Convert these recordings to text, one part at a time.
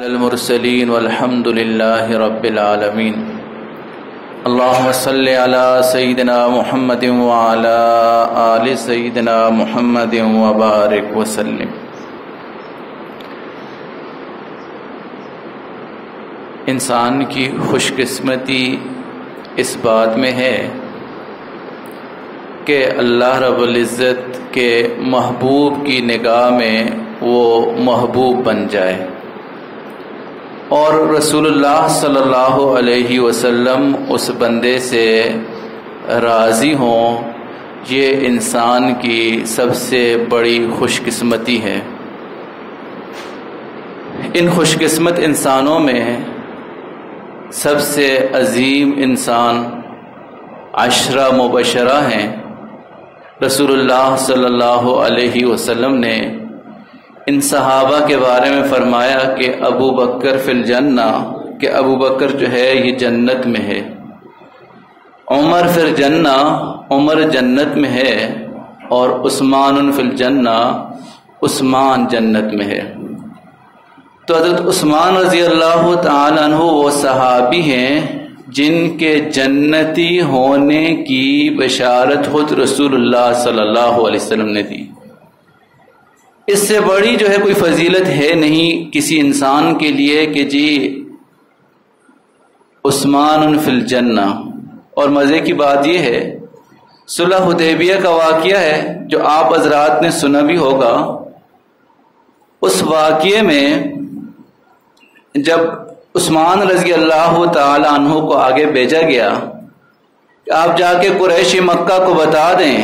المرسلین والحمد للہ رب العالمین اللہم صلی علی سیدنا محمد وعلی آل سیدنا محمد وبارک وسلم۔ انسان کی خوش قسمتی اس بات میں ہے کہ اللہ رب العزت کے محبوب کی نگاہ میں وہ محبوب بن جائے اور رسول اللہ صلی اللہ علیہ وسلم اس بندے سے راضی ہوں۔ یہ انسان کی سب سے بڑی خوش قسمتی ہے۔ ان خوش قسمت انسانوں میں سب سے عظیم انسان عشرہ مبشرہ ہیں۔ رسول اللہ صلی اللہ علیہ وسلم نے ان صحابہ کے بارے میں فرمایا کہ ابو بکر فی الجنہ، کہ ابو بکر جو ہے یہ جنت میں ہے، عمر فی الجنہ، عمر جنت میں ہے، اور عثمان فی الجنہ، عثمان جنت میں ہے۔ تو حضرت عثمان رضی اللہ تعالیٰ عنہ وہ صحابی ہیں جن کے جنتی ہونے کی بشارت خود رسول اللہ صلی اللہ علیہ وسلم نے دی۔ اس سے بڑی جو ہے کوئی فضیلت ہے نہیں کسی انسان کے لیے کہ جی عثمان فی الجنہ۔ اور مزے کی بات یہ ہے، صلح حدیبیہ کا واقعہ ہے جو آپ حضرات نے سنا بھی ہوگا۔ اس واقعے میں جب عثمان رضی اللہ تعالی عنہ کو آگے بھیجا گیا کہ آپ جا کے قریش مکہ کو بتا دیں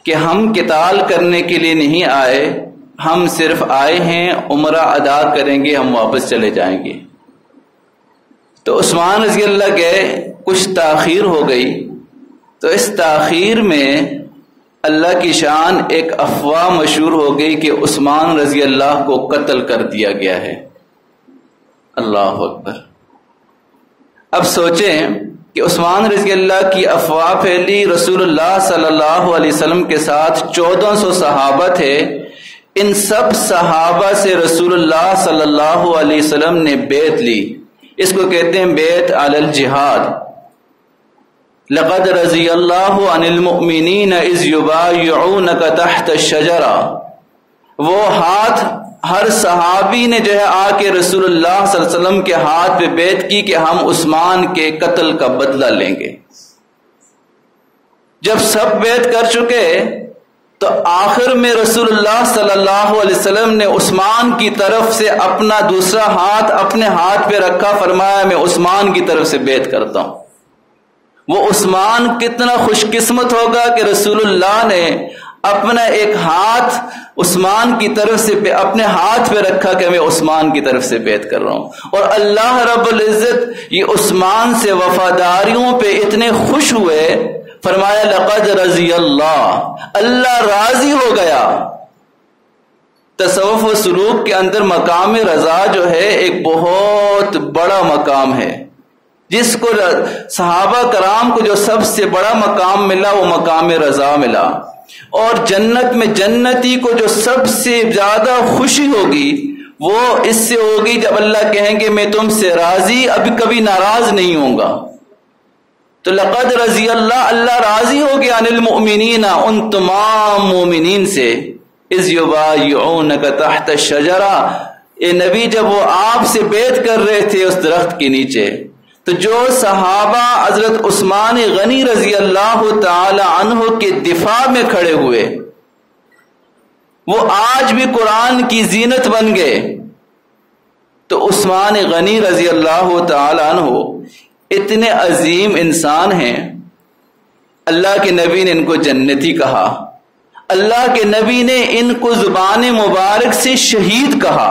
کہ ہم قتال کرنے کے لیے نہیں آئے، ہم صرف آئے ہیں عمرہ ادا کریں گے، ہم واپس چلے جائیں گے۔ تو عثمان رضی اللہ گئے، کچھ تاخیر ہو گئی، تو اس تاخیر میں اللہ کی شان ایک افواہ مشہور ہو گئی کہ عثمان رضی اللہ کو قتل کر دیا گیا ہے۔ اللہ اکبر۔ اب سوچیں کہ عثمان رضی اللہ کی افواہ پھیلی، رسول اللہ صلی اللہ علیہ وسلم کے ساتھ 1400 صحابہ تھے، ان سب صحابہ سے رسول اللہ صلی اللہ علیہ وسلم نے بیعت لی۔ اس کو کہتے ہیں بیعت علی الجہاد۔ لقد رضی اللہ عن المؤمنین اذ یبایعونک تحت الشجرہ۔ وہ ہاتھ ہر صحابی نے جو ہے آ کے رسول اللہ صلی اللہ علیہ وسلم کے ہاتھ پہ بیعت کی کہ ہم عثمان کے قتل کا بدلہ لیں گے۔ جب سب بیعت کر چکے تو آخر میں رسول اللہ صلی اللہ علیہ وسلم نے عثمان کی طرف سے اپنا دوسرا ہاتھ اپنے ہاتھ پہ رکھا، فرمایا میں عثمان کی طرف سے بیعت کرتا ہوں۔ وہ عثمان کتنا خوش قسمت ہوگا کہ رسول اللہ نے اپنا ایک ہاتھ عثمان کی طرف سے اپنے ہاتھ پہ رکھا کہ میں عثمان کی طرف سے بیعت کر رہا ہوں۔ اور اللہ رب العزت یہ عثمان سے وفاداریوں پہ اتنے خوش ہوئے، فرمایا لقد رضی اللہ، اللہ راضی ہو گیا۔ تصوف و سلوک کے اندر مقام رضا جو ہے ایک بہت بڑا مقام ہے، جس کو صحابہ کرام کو جو سب سے بڑا مقام ملا وہ مقام رضا ملا۔ اور جنت میں جنتی کو جو سب سے زیادہ خوشی ہوگی وہ اس سے ہوگی جب اللہ کہیں گے میں تم سے راضی، ابھی کبھی ناراض نہیں ہوں گا۔ تو لقد رضی اللہ، اللہ راضی ہو گیا عن المؤمنین، ان تمام مومنین سے، اذ یبایعونک تحت الشجرہ، اے نبی جب وہ آپ سے بیعت کر رہے تھے اس درخت کے نیچے۔ تو جو صحابہ حضرت عثمان غنی رضی اللہ تعالی عنہ کے دفاع میں کھڑے ہوئے وہ آج بھی قرآن کی زینت بن گئے۔ تو عثمان غنی رضی اللہ تعالی عنہ اتنے عظیم انسان ہیں، اللہ کے نبی نے ان کو جنتی کہا، اللہ کے نبی نے ان کو زبان مبارک سے شہید کہا۔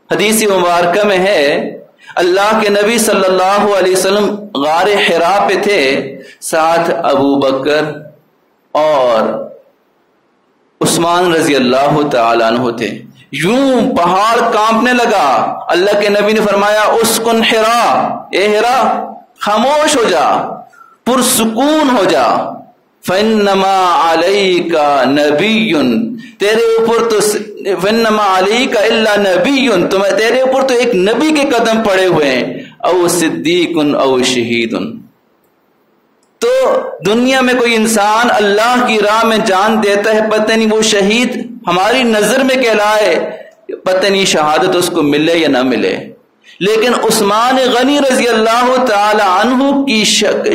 حدیث مبارکہ میں ہے اللہ کے نبی صلی اللہ علیہ وسلم غار حرا پہ تھے، ساتھ ابو بکر اور عثمان رضی اللہ تعالیٰ عنہ تھے۔ یوں پہاڑ کانپنے لگا، اللہ کے نبی نے فرمایا اسکن حرا، اے حرا خاموش ہو جا، پرسکون ہو جا، فَإِنَّمَا عَلَيْكَ نَبِيٌّ، تیرے اوپر تو وَإِنَّمَا عَلَيْكَ إِلَّا نَبِيٌّ، تیرے اوپر تو ایک نبی کے قدم پڑے ہوئے ہیں، او صدیق او شہید۔ تو دنیا میں کوئی انسان اللہ کی راہ میں جان دیتا ہے، پتہ نہیں وہ شہید ہماری نظر میں کہلائے، پتہ نہیں شہادت اس کو ملے یا نہ ملے، لیکن عثمان غنی رضی اللہ تعالی عنہ کی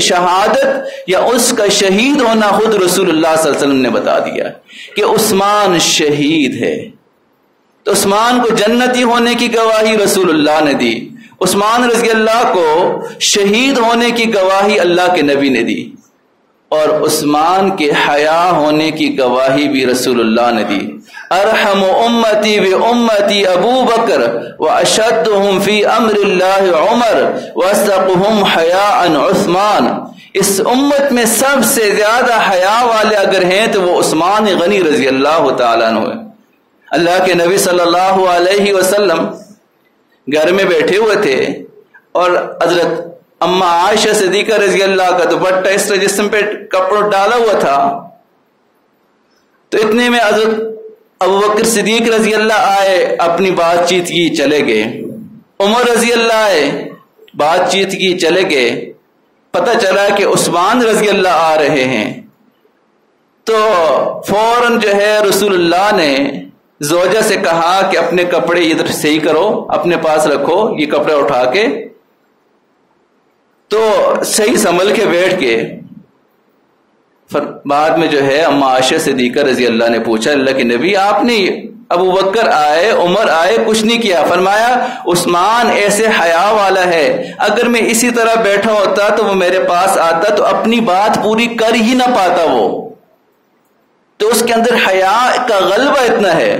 شہادت یا اس کا شہید ہونا خود رسول اللہ صلی اللہ علیہ وسلم نے بتا دیا کہ عثمان شہید ہے۔ تو عثمان کو جنتی ہونے کی گواہی رسول اللہ نے دی، عثمان رضی اللہ کو شہید ہونے کی گواہی اللہ کے نبی نے دی، اور عثمان کے حیا ہونے کی گواہی بھی رسول اللہ نے دی۔ ارحم امتی و امتی ابو بکر و اشدہم فی امر اللہ عمر و اصدقہم حیاء عثمان، اس امت میں سب سے زیادہ حیا والے اگر ہیں تو وہ عثمان غنی رضی اللہ تعالیٰ عنہ ہے۔ اللہ کے نبی صلی اللہ علیہ وسلم گھر میں بیٹھے ہوئے تھے اور حضرت اما عائشہ صدیقہ رضی اللہ کا دوپٹہ اس طرح جسم پہ کپڑا ڈالا ہوا تھا، تو اتنے میں حضرت ابو بکر صدیق رضی اللہ آئے، اپنی بات چیت کی چلے گئے، عمر رضی اللہ آئے، بات چیت کی چلے گئے، پتہ چلا کہ عثمان رضی اللہ آ رہے ہیں، تو فوراً جو ہے رسول اللہ نے زوجہ سے کہا کہ اپنے کپڑے ادھر صحیح کرو، اپنے پاس رکھو، یہ کپڑے اٹھا کے، تو صحیح سنبھل کے بیٹھ کے بعد میں جو ہے اما عائشہ صدیقہ رضی اللہ نے پوچھا اللہ کے نبی آپ نے ابو بکر آئے عمر آئے کچھ نہیں کیا، فرمایا عثمان ایسے حیا والا ہے، اگر میں اسی طرح بیٹھا ہوتا تو وہ میرے پاس آتا تو اپنی بات پوری کر ہی نہ پاتا، وہ تو اس کے اندر حیا کا غلبہ اتنا ہے۔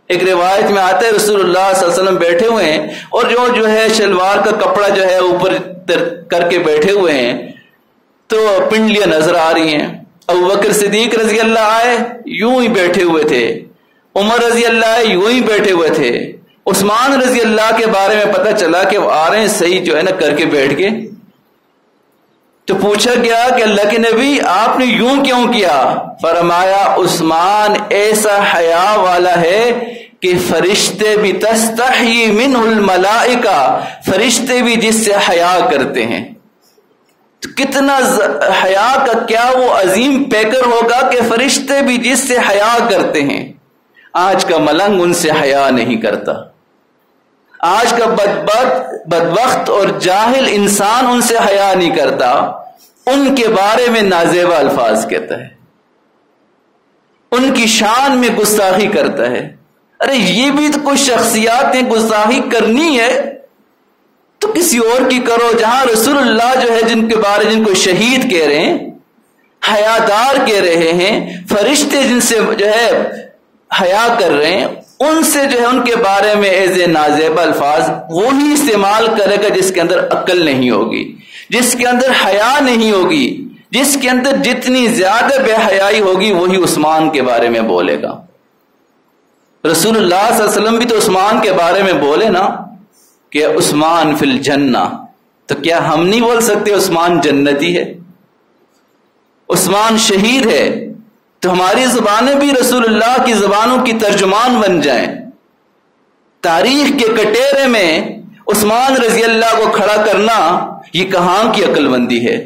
ایک روایت میں آتا ہے رسول اللہ صلی اللہ علیہ وسلم بیٹھے ہوئے ہیں اور جو ہے شلوار کا کپڑا جو ہے اوپر کر کے بیٹھے ہوئے ہیں، تو پنڈلیاں نظر آ رہی ہیں۔ ابو بکر صدیق رضی اللہ آئے یوں ہی بیٹھے ہوئے تھے، عمر رضی اللہ آئے یوں ہی بیٹھے ہوئے تھے، عثمان رضی اللہ کے بارے میں پتہ چلا کہ وہ آ رہے ہیں صحیح جو ہے نا کر کے بیٹھ کے، تو پوچھا گیا کہ اللہ کے نبی آپ نے یوں کیوں کیا؟ فرمایا عثمان ایسا حیا والا ہے کہ فرشتے بھی تستحی منہ الملائکہ، فرشتے بھی جس سے حیا کرتے ہیں۔ تو کتنا حیا کا کیا وہ عظیم پیکر ہوگا کہ فرشتے بھی جس سے حیا کرتے ہیں۔ آج کا ملنگ ان سے حیا نہیں کرتا، آج کا بدبخت اور جاہل انسان ان سے حیا نہیں کرتا، ان کے بارے میں نازیبا الفاظ کہتا ہے، ان کی شان میں گستاخی کرتا ہے۔ ارے یہ بھی تو کچھ شخصیات ہیں، گستاخی کرنی ہے تو کسی اور کی کرو، جہاں رسول اللہ جو ہے جن کے بارے جن کو شہید کہہ رہے ہیں، حیادار کہہ رہے ہیں، فرشتے جن سے جو ہے حیا کر رہے ہیں، ان سے جو ہے ان کے بارے میں ایز نازیبا الفاظ وہی استعمال کرے گا جس کے اندر عقل نہیں ہوگی، جس کے اندر حیا نہیں ہوگی، جس کے اندر جتنی زیادہ بے حیائی ہوگی وہی عثمان کے بارے میں بولے گا۔ رسول اللہ صلی اللہ علیہ وسلم بھی تو عثمان کے بارے میں بولے نا کہ عثمان فی الجنہ، تو کیا ہم نہیں بول سکتے عثمان جنتی ہے، عثمان شہید ہے؟ تو ہماری زبانیں بھی رسول اللہ کی زبانوں کی ترجمان بن جائیں۔ تاریخ کے کٹیرے میں عثمان رضی اللہ کو کھڑا کرنا یہ کہاں کی عقل مندی ہے؟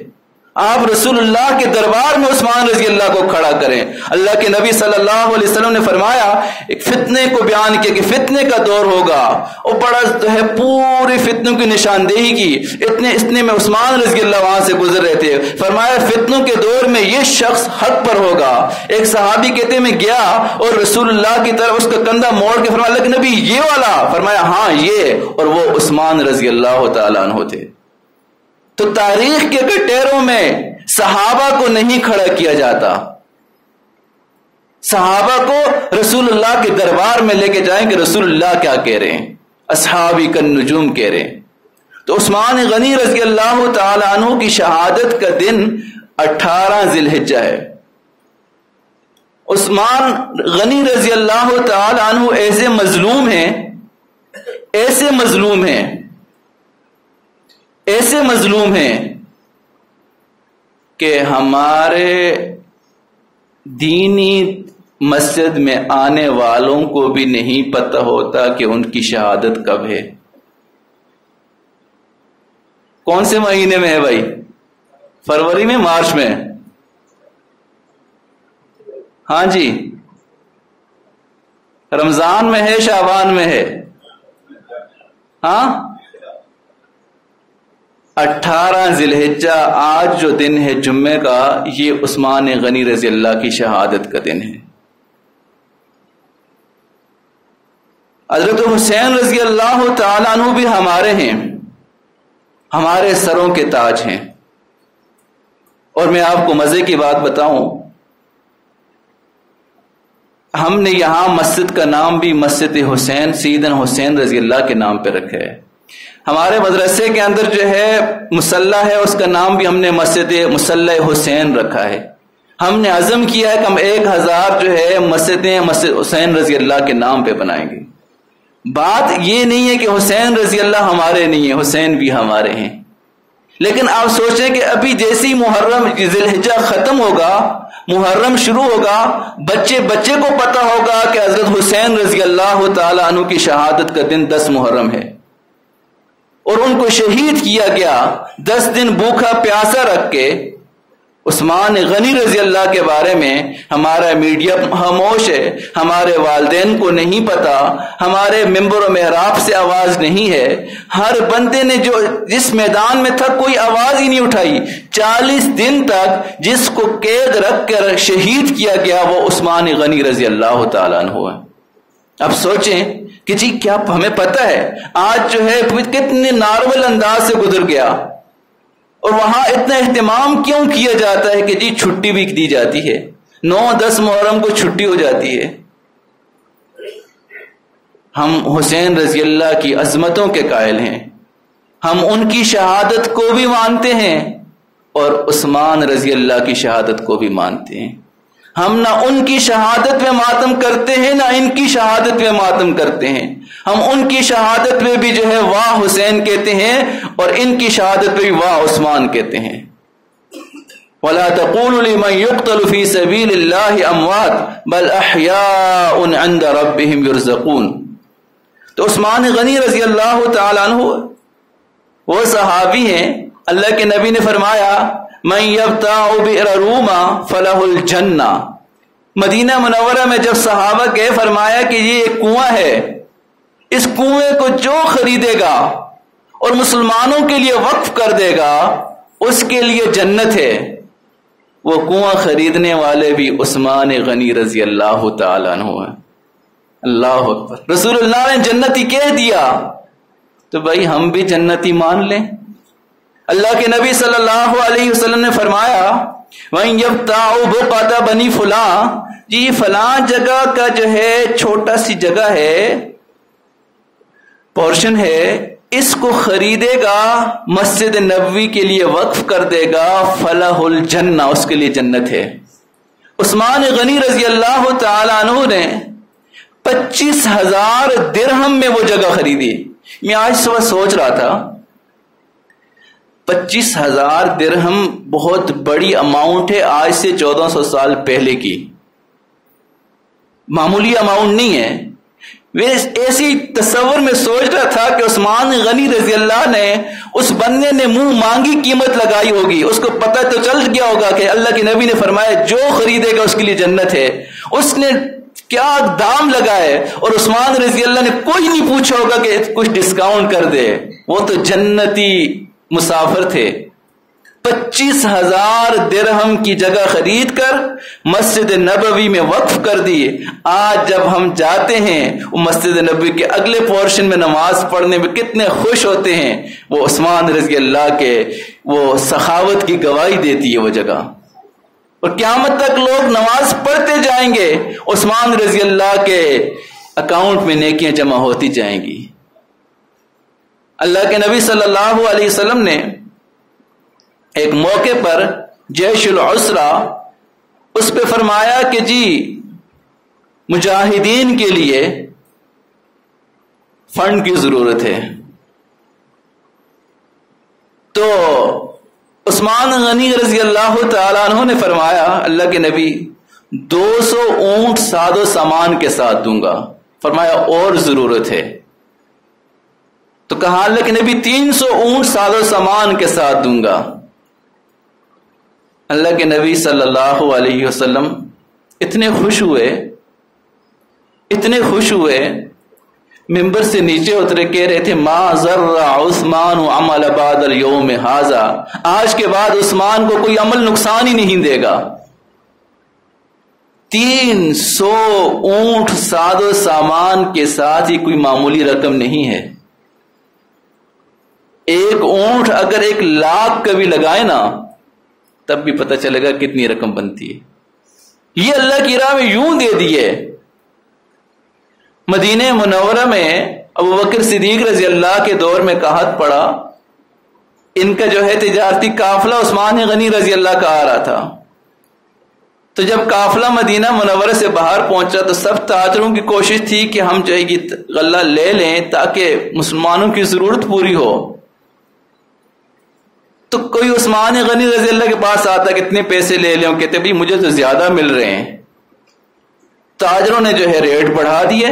آپ رسول اللہ کے دربار میں عثمان رضی اللہ کو کھڑا کریں۔ اللہ کے نبی صلی اللہ علیہ وسلم نے فرمایا، ایک فتنے کو بیان کیا کہ فتنے کا دور ہوگا، اور بڑا جو ہے پورے فتنوں کی نشاندہی کی، اتنے میں عثمان رضی اللہ وہاں سے گزر رہے تھے، فرمایا فتنوں کے دور میں یہ شخص حق پر ہوگا۔ ایک صحابی کہتے میں گیا اور رسول اللہ کی طرف اس کا کندھا موڑ کے فرمایا اللہ کے نبی یہ والا؟ فرمایا ہاں یہ، اور وہ عثمان رضی اللہ تعالیٰ عنہ تھے۔ تو تاریخ کے کٹیروں میں صحابہ کو نہیں کھڑا کیا جاتا، صحابہ کو رسول اللہ کے دربار میں لے کے جائیں کہ رسول اللہ کیا کہہ رہے ہیں، اصحابی کالنجوم کہہ رہے ہیں۔ تو عثمان غنی رضی اللہ تعالی عنہ کی شہادت کا دن 18 ذی الحجہ ہے۔ عثمان غنی رضی اللہ تعالی عنہ ایسے مظلوم ہیں، ایسے مظلوم ہیں، ایسے مظلوم ہیں کہ ہمارے دینی مسجد میں آنے والوں کو بھی نہیں پتہ ہوتا کہ ان کی شہادت کب ہے. کون سے مہینے میں ہے بھائی؟ فروری میں، مارچ میں؟ ہاں جی. رمضان میں ہے، شعبان میں ہے؟ ہاں 18 ذی الحجہ، آج جو دن ہے جمعے کا، یہ عثمان غنی رضی اللہ کی شہادت کا دن ہے. حضرت حسین رضی اللہ تعالیٰ عنہ بھی ہمارے ہیں، ہمارے سروں کے تاج ہیں. اور میں آپ کو مزے کی بات بتاؤں، ہم نے یہاں مسجد کا نام بھی مسجد حسین، سیدنا حسین رضی اللہ کے نام پہ رکھا ہے. ہمارے مدرسے کے اندر جو ہے مصلی ہے، اس کا نام بھی ہم نے مسجد مصلی حسین رکھا ہے. ہم نے عزم کیا ہے کہ ہم 1000 جو ہے مسجد حسین رضی اللہ کے نام پہ بنائیں گے. بات یہ نہیں ہے کہ حسین رضی اللہ ہمارے نہیں ہیں، حسین بھی ہمارے ہیں. لیکن آپ سوچیں کہ ابھی جیسی محرم ذی الحجہ ختم ہوگا، محرم شروع ہوگا، بچے کو پتہ ہوگا کہ حضرت حسین رضی اللہ تعالیٰ عنہ کی شہادت کا دن 10 محرم ہے، اور ان کو شہید کیا گیا. 10 دن بھوکا پیاسا رکھ کے. عثمان غنی رضی اللہ کے بارے میں ہمارا میڈیا خاموش ہے، ہمارے والدین کو نہیں پتا، ہمارے ممبر و محراب سے آواز نہیں ہے. ہر بندے نے جو جس میدان میں تھا کوئی آواز ہی نہیں اٹھائی. 40 دن تک جس کو قید رکھ کر شہید کیا گیا وہ عثمان غنی رضی اللہ تعالیٰ عنہ ہے. اب سوچیں کہ جی کیا ہمیں پتہ ہے آج جو ہے کتنے نارمل انداز سے گزر گیا، اور وہاں اتنا اہتمام کیوں کیا جاتا ہے کہ جی چھٹی بھی دی جاتی ہے، 9-10 محرم کو چھٹی ہو جاتی ہے. ہم حسین رضی اللہ کی عظمتوں کے قائل ہیں، ہم ان کی شہادت کو بھی مانتے ہیں اور عثمان رضی اللہ کی شہادت کو بھی مانتے ہیں. ہم نہ ان کی شہادت پہ ماتم کرتے ہیں نہ ان کی شہادت پہ ماتم کرتے ہیں. ہم ان کی شہادت پہ بھی جو ہے واہ حسین کہتے ہیں اور ان کی شہادت پہ بھی واہ عثمان کہتے ہیں. وَلَا تَقُولُوا لِمَنْ يُقْتَلُ فِي سَبِيلِ اللَّهِ أَمْوَاتٌ بَلْ أَحْيَاءٌ عِنْدَ رَبِّهِمْ يُرْزَقُونَ. تو عثمان غنی رضی اللہ تعالیٰ عنہ وہ صحابی ہیں، اللہ کے نبی نے فرمایا مَنْ يَبْتَعُ بِئْرَ رُومَ فَلَهُ الْجَنَّةُ. مدینہ منورہ میں جب صحابہ کے فرمایا کہ یہ ایک کنواں ہے، اس کنویں کو جو خریدے گا اور مسلمانوں کے لیے وقف کر دے گا اس کے لیے جنت ہے. وہ کنواں خریدنے والے بھی عثمان غنی رضی اللہ تعالیٰ عنہ ہیں. اللہ اکبر. رسول اللہ نے جنتی کہہ دیا تو بھائی ہم بھی جنتی مان لیں. اللہ کے نبی صلی اللہ علیہ وسلم نے فرمایا وَإِن يَبْتَعُ بُقْعَةَ بَنِي فُلَانٍ، جی فلاں جگہ کا جو ہے چھوٹا سی جگہ ہے، پورشن ہے، اس کو خریدے گا، مسجد نبوی کے لیے وقف کر دے گا، فلاح الجنہ، اس کے لیے جنت ہے. عثمان غنی رضی اللہ تعالیٰ عنہ نے 25,000 درہم میں وہ جگہ خریدی. میں آج صبح سوچ رہا تھا 25,000 درہم بہت بڑی اماؤنٹ ہے، آج سے 1400 سال پہلے کی، معمولی اماؤنٹ نہیں ہے. وہ ایسی تصور میں سوچ رہا تھا کہ عثمان غنی رضی اللہ نے اس بندے نے منہ مانگی قیمت لگائی ہوگی، اس کو پتہ تو چل گیا ہوگا کہ اللہ کے نبی نے فرمایا جو خریدے گا اس کے لیے جنت ہے. اس نے کیا دام لگائے اور عثمان رضی اللہ نے کوئی نہیں پوچھا ہوگا کہ کچھ ڈسکاؤنٹ کر دے، وہ تو جنتی مسافر تھے. 25,000 درہم کی جگہ خرید کر مسجد نبوی میں وقف کر دی. آج جب ہم جاتے ہیں وہ مسجد نبوی کے اگلے پورشن میں نماز پڑھنے میں کتنے خوش ہوتے ہیں. وہ عثمان رضی اللہ کے وہ سخاوت کی گواہی دیتی ہے وہ جگہ، اور قیامت تک لوگ نماز پڑھتے جائیں گے، عثمان رضی اللہ کے اکاؤنٹ میں نیکیاں جمع ہوتی جائیں گی. اللہ کے نبی صلی اللہ علیہ وسلم نے ایک موقع پر جیش العسرہ اس پہ فرمایا کہ جی مجاہدین کے لیے فنڈ کی ضرورت ہے. تو عثمان غنی رضی اللہ تعالیٰ عنہ نے فرمایا اللہ کے نبی 200 اونٹ ساد و سامان کے ساتھ دوں گا. فرمایا اور ضرورت ہے؟ تو کہا اللہ کے نبی 300 اونٹ ساد و سامان کے ساتھ دوں گا. اللہ کے نبی صلی اللہ علیہ وسلم اتنے خوش ہوئے ممبر سے نیچے اترے، کہہ رہے تھے ما ضر عثمان عمل بعد اليوم هذا، آج کے بعد عثمان کو کوئی عمل نقصان ہی نہیں دے گا. 300 اونٹ ساد و سامان کے ساتھ ہی کوئی معمولی رقم نہیں ہے. ایک اونٹ اگر 1,00,000 کا بھی لگائے نا تب بھی پتہ چلے گا کتنی رقم بنتی ہے. یہ اللہ کی راہ میں یوں دے دیے. مدینہ منورہ میں ابو بکر صدیق رضی اللہ کے دور میں قحط پڑا. ان کا جو ہے تجارتی قافلہ عثمان غنی رضی اللہ کا آ رہا تھا. تو جب قافلہ مدینہ منورہ سے باہر پہنچا تو سب تاجروں کی کوشش تھی کہ ہم جو ہے غلہ لے لیں تاکہ مسلمانوں کی ضرورت پوری ہو. تو کوئی عثمان غنی رضی اللہ کے پاس آتا کتنے پیسے لے لیں، کہتے بھی مجھے تو زیادہ مل رہے ہیں. تاجروں نے جو ہے ریٹ بڑھا دیے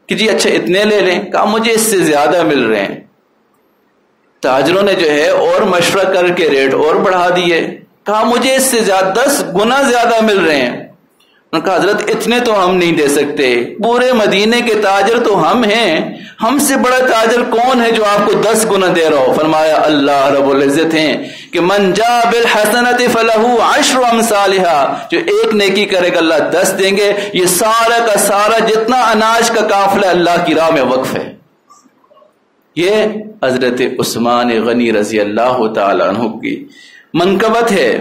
کہ جی اچھا اتنے لے لیں. کہا مجھے اس سے زیادہ مل رہے ہیں. تاجروں نے جو ہے اور مشورہ کر کے ریٹ اور بڑھا دیے. کہا مجھے اس سے 10 گنا زیادہ مل رہے ہیں. انہوں نے کہا حضرت اتنے تو ہم نہیں دے سکتے، پورے مدینے کے تاجر تو ہم ہیں، ہم سے بڑا تاجر کون ہے جو آپ کو 10 گنا دے رہا ہو؟ فرمایا اللہ رب العزت ہیں کہ من جاء بالحسنۃ فلہ 10 امثالها، جو ایک نیکی کرے گا اللہ 10 دیں گے. یہ سارا کا سارا جتنا اناج کا قافلہ اللہ کی راہ میں وقف ہے. یہ حضرت عثمان غنی رضی اللہ تعالی عنہ کی منقبت ہے.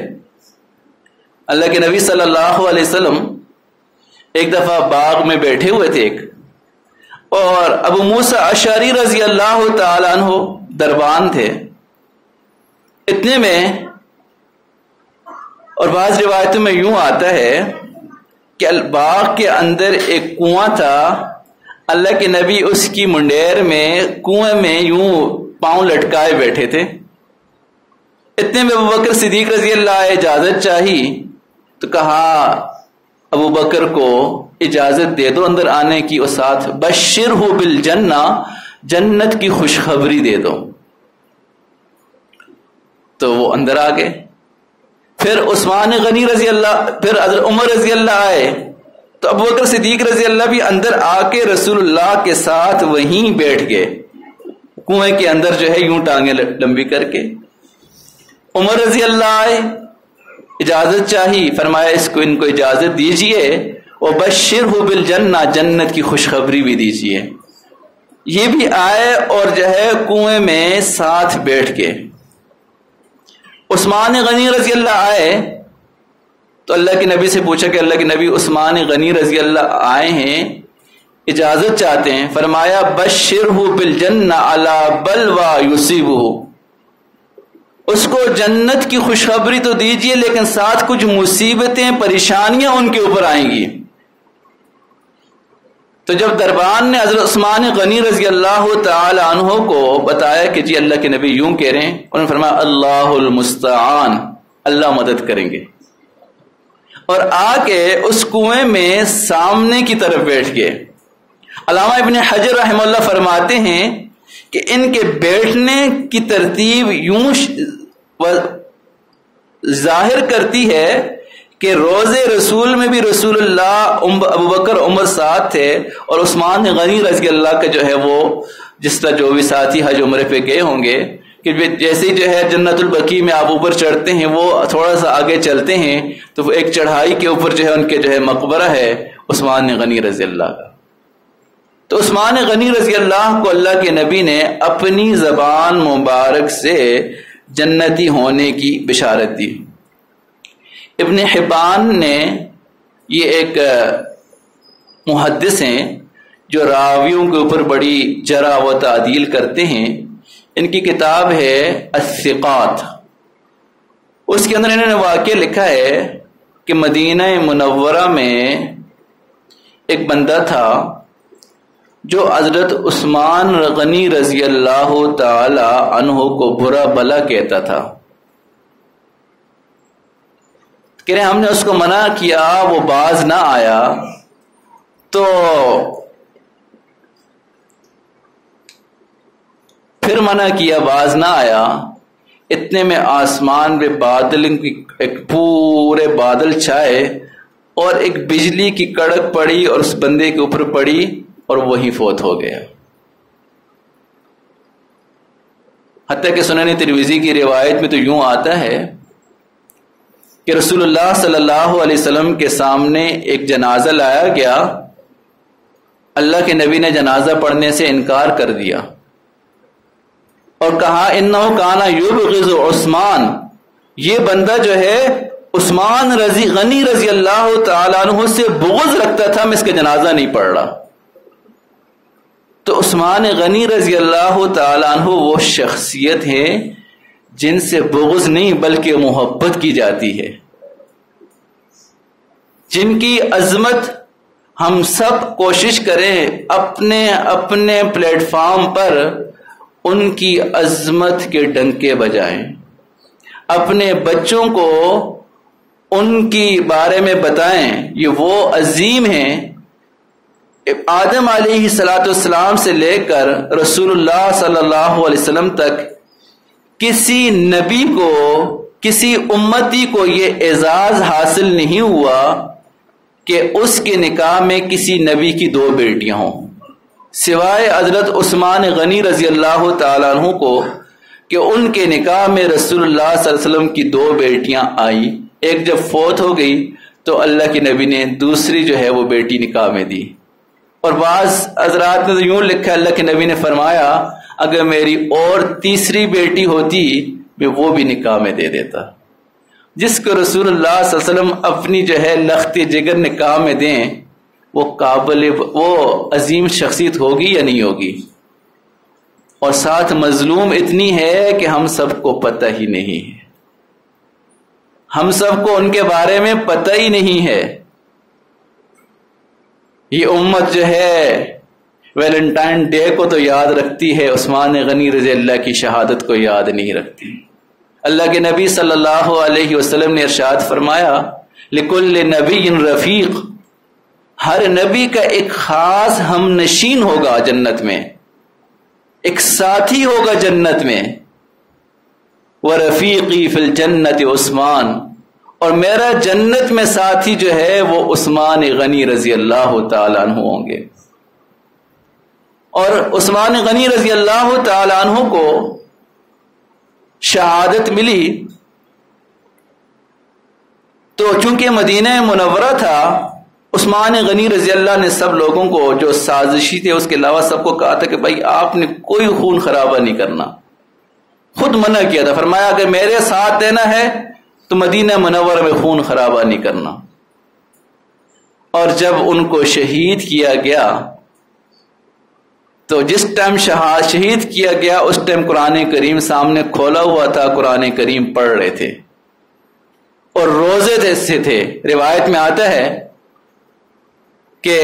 اللہ کے نبی صلی اللہ علیہ وسلم ایک دفعہ باغ میں بیٹھے ہوئے تھے اور ابو موسیٰ اشعری رضی اللہ تعالی عنہ دربان تھے. اتنے میں اور بعض روایتوں میں یوں آتا ہے کہ باغ کے اندر ایک کنواں تھا. اللہ کے نبی اس کی منڈیر میں کنویں میں یوں پاؤں لٹکائے بیٹھے تھے. اتنے میں ابو بکر صدیق رضی اللہ اجازت چاہی تو کہا ابو بکر کو اجازت دے دو اندر آنے کی، اور ساتھ بشرہ بالجنہ، جنت کی خوشخبری دے دو. تو وہ اندر آ گئے. پھر عثمان غنی رضی اللہ، پھر حضرت عمر رضی اللہ آئے تو ابو بکر صدیق رضی اللہ بھی اندر آ کے رسول اللہ کے ساتھ وہیں بیٹھ گئے کنویں کے اندر جو ہے یوں ٹانگیں لمبی کر کے. عمر رضی اللہ آئے، اجازت چاہی، فرمایا ان کو اجازت دیجئے وبشرہ بالجنہ، جنت کی خوشخبری بھی دیجئے. یہ بھی آئے اور جو ہے کنویں میں ساتھ بیٹھ کے. عثمان غنی رضی اللہ آئے تو اللہ کے نبی سے پوچھا کہ اللہ کے نبی عثمان غنی رضی اللہ آئے ہیں، اجازت چاہتے ہیں. فرمایا بشرہ بالجنہ علی بلوى یصیبہ، اس کو جنت کی خوشخبری تو دیجئے لیکن ساتھ کچھ مصیبتیں پریشانیاں ان کے اوپر آئیں گی. تو جب دربان نے حضرت عثمان غنی رضی اللہ تعالی عنہ کو بتایا کہ جی اللہ کے نبی یوں کہہ رہے ہیں، انہوں نے فرمایا اللہ المستعان، اللہ مدد کریں گے. اور آ کے اس کنویں میں سامنے کی طرف بیٹھ گئے. علامہ ابن حجر رحمہ اللہ فرماتے ہیں کہ ان کے بیٹھنے کی ترتیب یوں ظاہر کرتی ہے کہ روز رسول میں بھی رسول اللہ ابو بکر عمر ساتھ تھے، اور عثمان غنی رضی اللہ کا جو ہے وہ جس طرح جو بھی ساتھی حج عمرے پہ گئے ہوں گے کہ جیسے جو ہے جنت البقیع میں آپ اوپر چڑھتے ہیں، وہ تھوڑا سا آگے چلتے ہیں تو وہ ایک چڑھائی کے اوپر جو ہے ان کے جو ہے مقبرہ ہے عثمان غنی رضی اللہ کا. تو عثمان غنی رضی اللہ کو اللہ کے نبی نے اپنی زبان مبارک سے جنتی ہونے کی بشارت دی. ابن حبان نے، یہ ایک محدث ہیں جو راویوں کے اوپر بڑی جرح و تعدیل کرتے ہیں، ان کی کتاب ہے الثقات. اس کے اندر انہوں نے واقعہ لکھا ہے کہ مدینہ منورہ میں ایک بندہ تھا جو حضرت عثمان غنی رضی اللہ تعالی عنہ کو برا بلا کہتا تھا. کہ ہم نے اس کو منع کیا، وہ باز نہ آیا، تو پھر منع کیا، باز نہ آیا، اتنے میں آسمان پہ بادل کی ایک پورے بادل چھائے اور ایک بجلی کی کڑک پڑی اور اس بندے کے اوپر پڑی اور وہی فوت ہو گیا۔ حتیٰ کہ سنن ترمذی کی روایت میں تو یوں آتا ہے کہ رسول اللہ صلی اللہ علیہ وسلم کے سامنے ایک جنازہ لایا گیا، اللہ کے نبی نے جنازہ پڑھنے سے انکار کر دیا اور کہا انہ کانا یبغض عثمان، یہ بندہ جو ہے عثمان غنی رضی اللہ تعالیٰ عنہ سے بغض رکھتا تھا، میں اس کا جنازہ نہیں پڑھ رہا۔ تو عثمان غنی رضی اللہ تعالیٰ عنہ وہ شخصیت ہے جن سے بغض نہیں بلکہ محبت کی جاتی ہے، جن کی عظمت ہم سب کوشش کریں اپنے اپنے پلیٹ فارم پر ان کی عظمت کے ڈنکے بجائیں، اپنے بچوں کو ان کی بارے میں بتائیں یہ وہ عظیم ہیں۔ آدم علیہ السلام سے لے کر رسول اللہ صلی اللہ علیہ وسلم تک کسی نبی کو، کسی امتی کو یہ اعزاز حاصل نہیں ہوا کہ اس کے نکاح میں کسی نبی کی 2 بیٹیاں ہوں، سوائے حضرت عثمان غنی رضی اللہ تعالیٰ عنہ کو کہ ان کے نکاح میں رسول اللہ صلی اللہ علیہ وسلم کی 2 بیٹیاں آئیں۔ ایک جب فوت ہو گئی تو اللہ کے نبی نے دوسری جو ہے وہ بیٹی نکاح میں دی، اور بعض حضرات نے تو یوں لکھا اللہ کے نبی نے فرمایا اگر میری اور تیسری بیٹی ہوتی میں وہ بھی نکاح میں دے دیتا۔ جس کو رسول اللہ صلی اللہ علیہ وسلم اپنی جو ہے لخت جگر نکاح میں دیں وہ قابل، وہ عظیم شخصیت ہوگی یا نہیں ہوگی؟ اور ساتھ مظلوم اتنی ہے کہ ہم سب کو پتہ ہی نہیں ہے، ہم سب کو ان کے بارے میں پتہ ہی نہیں ہے۔ یہ امت جو ہے ویلنٹائن ڈے کو تو یاد رکھتی ہے، عثمان غنی رضی اللہ کی شہادت کو یاد نہیں رکھتی۔ اللہ کے نبی صلی اللہ علیہ وسلم نے ارشاد فرمایا لکل نبی رفیق، ہر نبی کا ایک خاص ہم نشین ہوگا جنت میں، ایک ساتھی ہوگا جنت میں، وَرَفِيقِي فِي الْجَنَّةِ عثمان، اور میرا جنت میں ساتھی جو ہے وہ عثمان غنی رضی اللہ تعالیٰ عنہ ہوں گے۔ اور عثمان غنی رضی اللہ تعالیٰ عنہ کو شہادت ملی تو چونکہ مدینہ منورہ تھا، عثمان غنی رضی اللہ نے سب لوگوں کو جو سازشی تھے اس کے علاوہ سب کو کہا تھا کہ بھائی آپ نے کوئی خون خرابہ نہیں کرنا، خود منع کیا تھا، فرمایا اگر میرے ساتھ دینا ہے تو مدینہ منورہ میں خون خرابہ نہیں کرنا۔ اور جب ان کو شہید کیا گیا تو جس ٹائم شہید کیا گیا اس ٹائم قرآن کریم سامنے کھولا ہوا تھا، قرآن کریم پڑھ رہے تھے اور روزے سے تھے۔ روایت میں آتا ہے کہ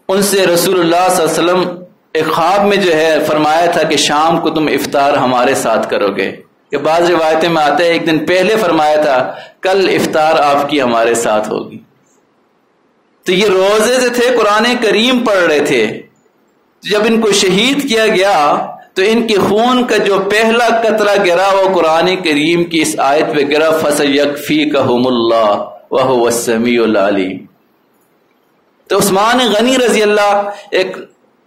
ان سے رسول اللہ صلی اللہ علیہ وسلم ایک خواب میں جو ہے فرمایا تھا کہ شام کو تم افطار ہمارے ساتھ کرو گے، کہ بعض روایتیں میں آتا ہے ایک دن پہلے فرمایا تھا کل افطار آپ کی ہمارے ساتھ ہوگی۔ تو یہ روزے سے تھے، قرآن کریم پڑھ رہے تھے۔ جب ان کو شہید کیا گیا تو ان کے خون کا جو پہلا قطرہ گرا وہ قرآن کریم کی اس آیت پہ گرا فَسَيَكْفِيكَهُمُ اللَّهُ وَهُوَ السَّمِيعُ الْعَلِيمُ۔ تو عثمان غنی رضی اللہ ایک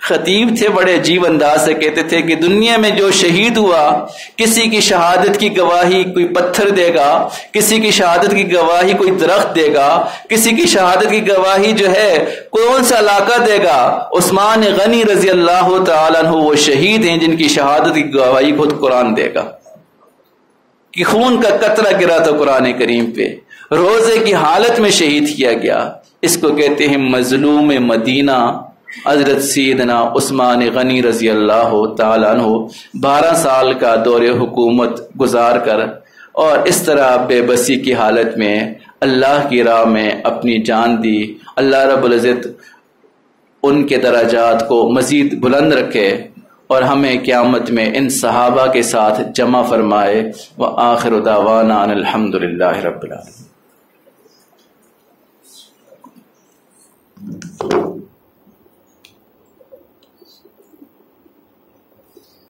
خطیب تھے، بڑے عجیب انداز سے کہتے تھے کہ دنیا میں جو شہید ہوا کسی کی شہادت کی گواہی کوئی پتھر دے گا، کسی کی شہادت کی گواہی کوئی درخت دے گا، کسی کی شہادت کی گواہی جو ہے کون سا علاقہ دے گا، عثمان غنی رضی اللہ تعالیٰ عنہ وہ شہید ہیں جن کی شہادت کی گواہی خود قرآن دے گا، کہ خون کا قطرہ گرا تھا قرآن کریم پہ، روزے کی حالت میں شہید کیا گیا۔ اس کو کہتے ہیں مظلوم مدینہ حضرت سیدنا عثمان غنی رضی اللہ تعالیٰ عنہ 12 سال کا دور حکومت گزار کر اور اس طرح بے بسی کی حالت میں اللہ کی راہ میں اپنی جان دی۔ اللہ رب العزت ان کے درجات کو مزید بلند رکھے اور ہمیں قیامت میں ان صحابہ کے ساتھ جمع فرمائے۔ وآخر دعوانا ان الحمد للہ رب العالمین۔